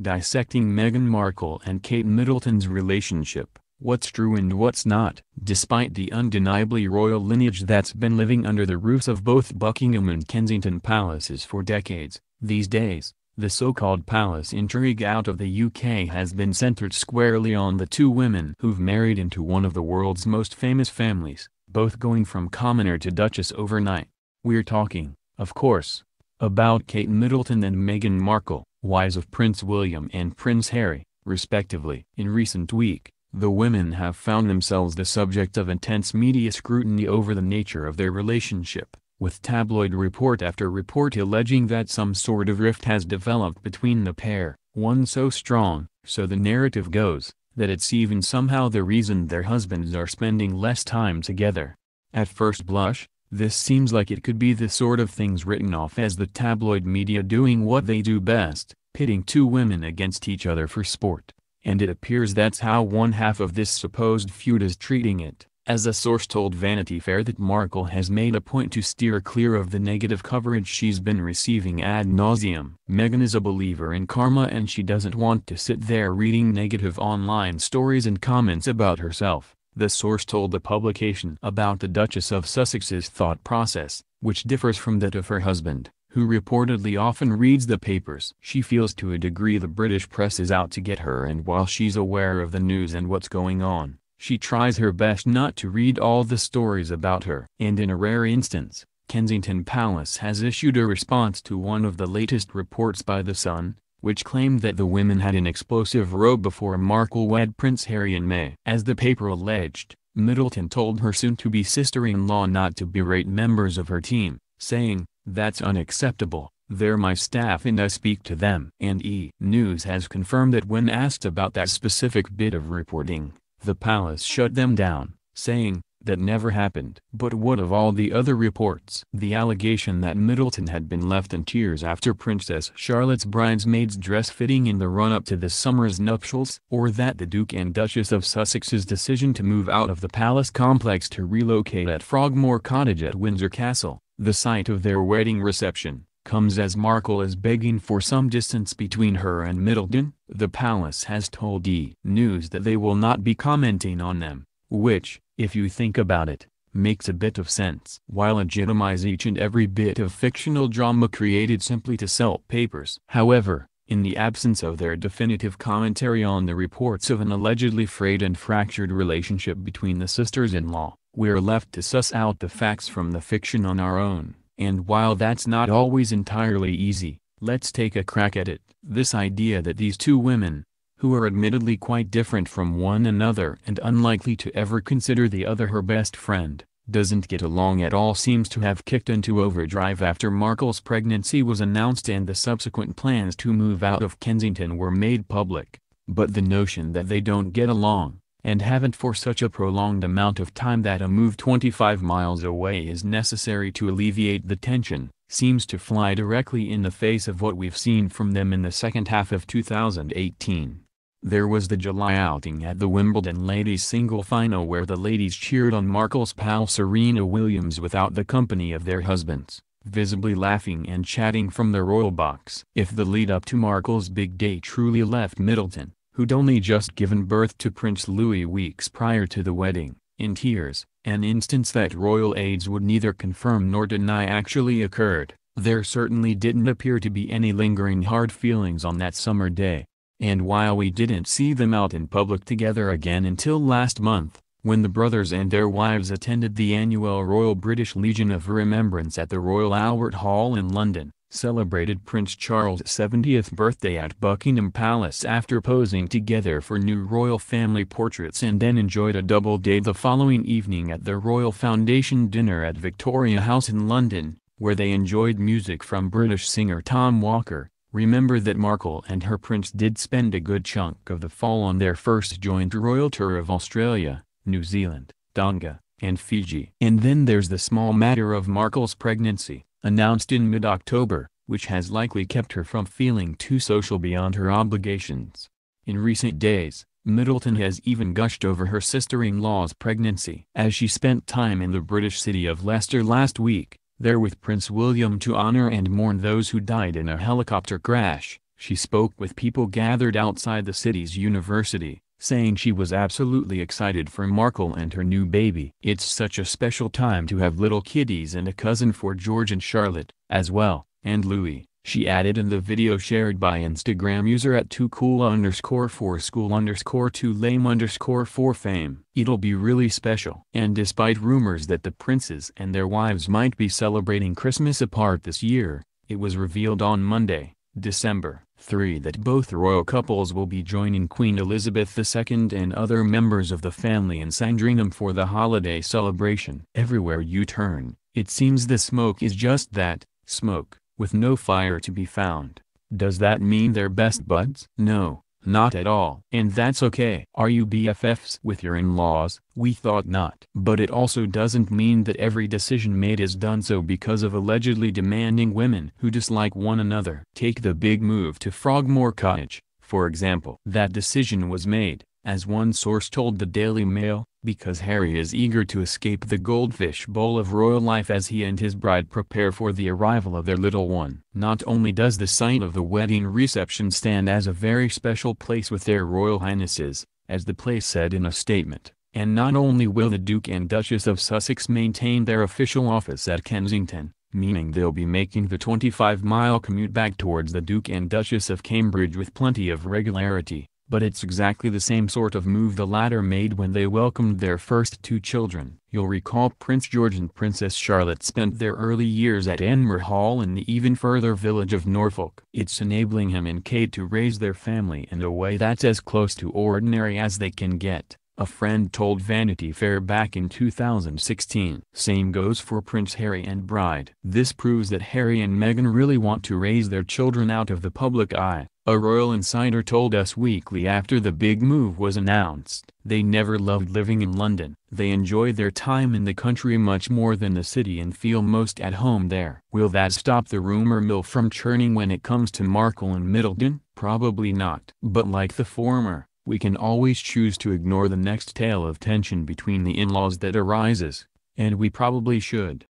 dissecting Meghan Markle and Kate Middleton's relationship, what's true and what's not. Despite the undeniably royal lineage that's been living under the roofs of both Buckingham and Kensington palaces for decades, these days, the so-called palace intrigue out of the UK has been centered squarely on the two women who've married into one of the world's most famous families, both going from commoner to duchess overnight. We're talking, of course, about Kate Middleton and Meghan Markle, wives of Prince William and Prince Harry, respectively. In recent week, the women have found themselves the subject of intense media scrutiny over the nature of their relationship, with tabloid report after report alleging that some sort of rift has developed between the pair, one so strong, so the narrative goes, that it's even somehow the reason their husbands are spending less time together. At first blush, this seems like it could be the sort of things written off as the tabloid media doing what they do best, pitting two women against each other for sport, and it appears that's how one half of this supposed feud is treating it, as a source told Vanity Fair that Markle has made a point to steer clear of the negative coverage she's been receiving ad nauseum. Meghan is a believer in karma and she doesn't want to sit there reading negative online stories and comments about herself, the source told the publication about the Duchess of Sussex's thought process, which differs from that of her husband, who reportedly often reads the papers. She feels to a degree the British press is out to get her, and while she's aware of the news and what's going on, she tries her best not to read all the stories about her. And in a rare instance, Kensington Palace has issued a response to one of the latest reports by The Sun, which claimed that the women had an explosive row before Markle wed Prince Harry in May. As the paper alleged, Middleton told her soon-to-be sister-in-law not to berate members of her team, saying, "That's unacceptable, they're my staff and I speak to them." And E! News has confirmed that when asked about that specific bit of reporting, the palace shut them down, saying, "That never happened." But what of all the other reports? The allegation that Middleton had been left in tears after Princess Charlotte's bridesmaid's dress fitting in the run-up to this summer's nuptials? Or that the Duke and Duchess of Sussex's decision to move out of the palace complex to relocate at Frogmore Cottage at Windsor Castle, the site of their wedding reception, comes as Markle is begging for some distance between her and Middleton? The palace has told E! News that they will not be commenting on them, which, if you think about it, makes a bit of sense. Why legitimize each and every bit of fictional drama created simply to sell papers? However, in the absence of their definitive commentary on the reports of an allegedly frayed and fractured relationship between the sisters-in-law, we're left to suss out the facts from the fiction on our own. And while that's not always entirely easy, let's take a crack at it. This idea that these two women, who are admittedly quite different from one another and unlikely to ever consider the other her best friend, doesn't get along at all, seems to have kicked into overdrive after Markle's pregnancy was announced and the subsequent plans to move out of Kensington were made public. But the notion that they don't get along, and haven't for such a prolonged amount of time that a move 25 miles away is necessary to alleviate the tension, seems to fly directly in the face of what we've seen from them in the second half of 2018. There was the July outing at the Wimbledon ladies' single final where the ladies cheered on Markle's pal Serena Williams without the company of their husbands, visibly laughing and chatting from the royal box. If the lead-up to Markle's big day truly left Middleton, who'd only just given birth to Prince Louis weeks prior to the wedding, in tears, an instance that royal aides would neither confirm nor deny actually occurred, there certainly didn't appear to be any lingering hard feelings on that summer day. And while we didn't see them out in public together again until last month, when the brothers and their wives attended the annual Royal British Legion of Remembrance at the Royal Albert Hall in London, celebrated Prince Charles' 70th birthday at Buckingham Palace after posing together for new royal family portraits, and then enjoyed a double day the following evening at the Royal Foundation dinner at Victoria House in London, where they enjoyed music from British singer Tom Walker. Remember that Markle and her prince did spend a good chunk of the fall on their first joint royal tour of Australia, New Zealand, Tonga, and Fiji. And then there's the small matter of Markle's pregnancy, announced in mid-October, which has likely kept her from feeling too social beyond her obligations. In recent days, Middleton has even gushed over her sister-in-law's pregnancy. As she spent time in the British city of Leicester last week, there with Prince William to honor and mourn those who died in a helicopter crash, She spoke with people gathered outside the city's university, saying she was absolutely excited for Markle and her new baby. "It's such a special time to have little kiddies and a cousin for George and Charlotte, as well, and Louis," she added in the video shared by Instagram user at 2cool_4school_2lame_4fame. "It'll be really special." And despite rumors that the princes and their wives might be celebrating Christmas apart this year, it was revealed on Monday, December 3, that both royal couples will be joining Queen Elizabeth II and other members of the family in Sandringham for the holiday celebration. Everywhere you turn, it seems the smoke is just that, smoke, with no fire to be found. Does that mean they're best buds? No, not at all. And that's okay. Are you BFFs with your in-laws? We thought not. But it also doesn't mean that every decision made is done so because of allegedly demanding women who dislike one another. Take the big move to Frogmore Cottage, for example. That decision was made, as one source told the Daily Mail, because Harry is eager to escape the goldfish bowl of royal life as he and his bride prepare for the arrival of their little one. Not only does the site of the wedding reception stand as a very special place with their royal highnesses, as the place said in a statement, and not only will the Duke and Duchess of Sussex maintain their official office at Kensington, meaning they'll be making the 25-mile commute back towards the Duke and Duchess of Cambridge with plenty of regularity, but it's exactly the same sort of move the latter made when they welcomed their first two children. You'll recall Prince George and Princess Charlotte spent their early years at Anmer Hall in the even further village of Norfolk. It's enabling him and Kate to raise their family in a way that's as close to ordinary as they can get, a friend told Vanity Fair back in 2016. Same goes for Prince Harry and bride. This proves that Harry and Meghan really want to raise their children out of the public eye, a royal insider told Us Weekly after the big move was announced. They never loved living in London. They enjoy their time in the country much more than the city and feel most at home there. Will that stop the rumor mill from churning when it comes to Markle and Middleton? Probably not. But like the former, we can always choose to ignore the next tale of tension between the in-laws that arises, and we probably should.